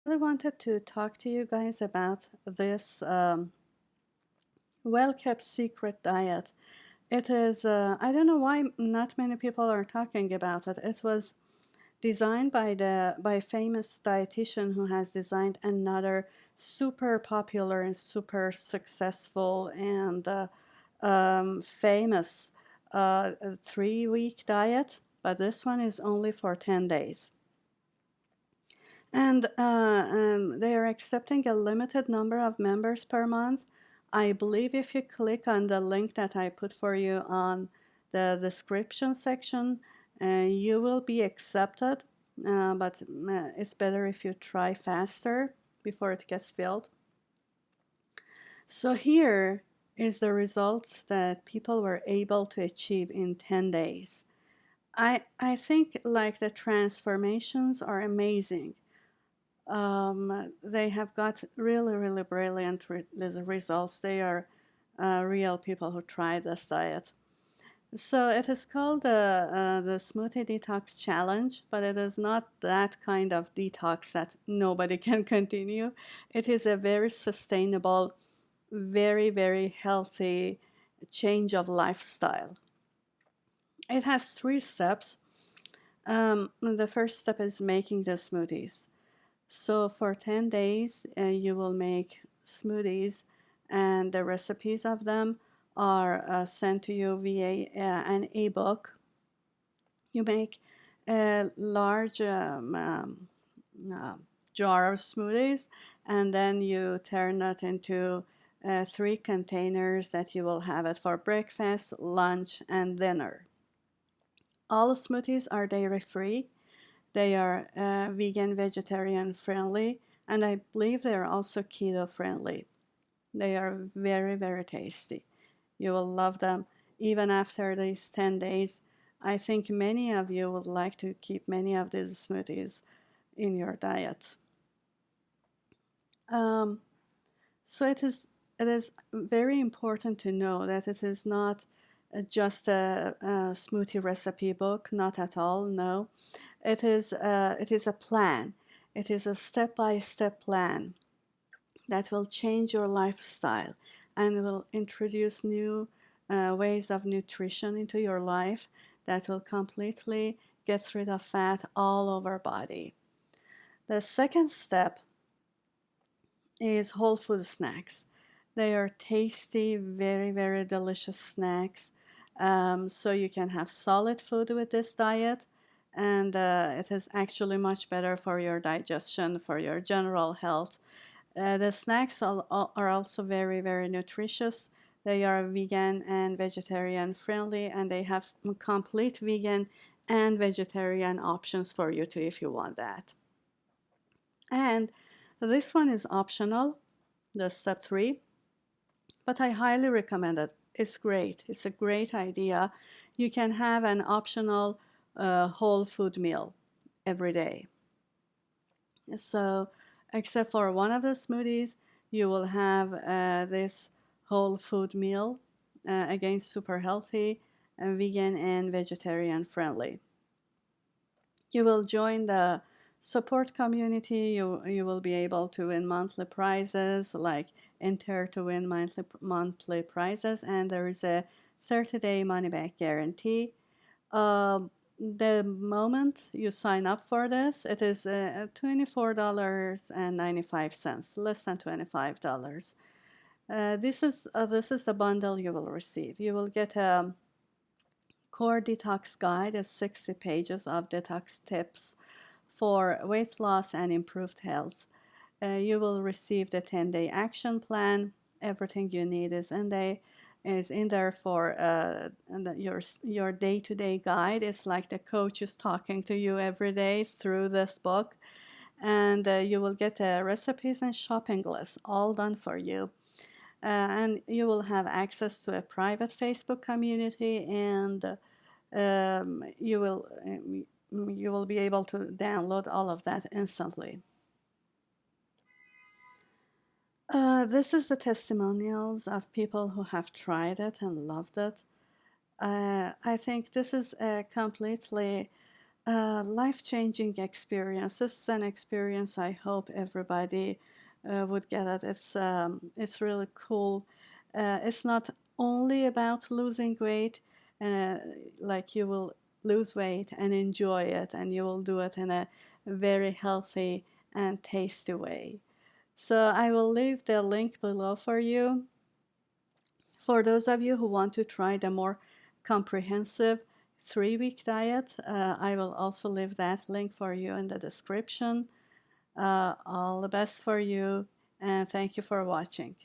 I wanted to talk to you guys about this well-kept secret diet. It is, I don't know why not many people are talking about it. It was designed by a famous dietitian who has designed another super popular and super successful and famous 3-week diet, but this one is only for 10 days. And they are accepting a limited number of members per month. I believe if you click on the link that I put for you on the description section, you will be accepted. But it's better if you try faster before it gets filled. So here is the result that people were able to achieve in 10 days. I think like the transformations are amazing. They have got really, really brilliant results. They are real people who try this diet. So it is called the Smoothie Detox Challenge, but it is not that kind of detox that nobody can continue. It is a very sustainable, very, very healthy change of lifestyle. It has 3 steps. The first step is making the smoothies. So for 10 days, you will make smoothies, and the recipes of them are sent to you via an ebook. You make a large uh, jar of smoothies, and then you turn that into 3 containers that you will have it for breakfast, lunch, and dinner. All smoothies are dairy free. They are vegan, vegetarian friendly, and I believe they are also keto friendly. They are very, very tasty. You will love them even after these 10 days. I think many of you would like to keep many of these smoothies in your diet. Um, so it is very important to know that it is not just a smoothie recipe book, not at all, no. It is a plan. It is a step-by-step plan that will change your lifestyle and will introduce new ways of nutrition into your life that will completely get rid of fat all over body. The second step is whole food snacks. They are tasty, very, very delicious snacks. So you can have solid food with this diet, and it is actually much better for your digestion, for your general health. The snacks are also very, very nutritious. They are vegan and vegetarian friendly, and they have complete vegan and vegetarian options for you too if you want that. And this one is optional, the step 3, but I highly recommend it. It's great. It's a great idea. You can have an optional whole food meal every day. So, except for one of the smoothies, you will have this whole food meal, again, super healthy, vegan, and vegetarian friendly. You will join the support community. You will be able to win monthly prizes, like enter to win monthly prizes, and there is a 30-day money back guarantee. The moment you sign up for this, it is $24.95, less than $25. This is the bundle you will receive. You will get a core detox guide, as 60 pages of detox tips for weight loss and improved health. You will receive the 10-day action plan. Everything you need is in there for your day-to-day guide. It's like the coach is talking to you every day through this book, and you will get recipes and shopping lists all done for you. And you will have access to a private Facebook community, and you will be able to download all of that instantly. This is the testimonials of people who have tried it and loved it. I think this is a completely life-changing experience. This is an experience I hope everybody would get it. It's really cool. It's not only about losing weight, uh, like you will lose weight and enjoy it, and you will do it in a very healthy and tasty way. So I will leave the link below for you. For those of you who want to try the more comprehensive 3-week diet, I will also leave that link for you in the description. All the best for you, and thank you for watching.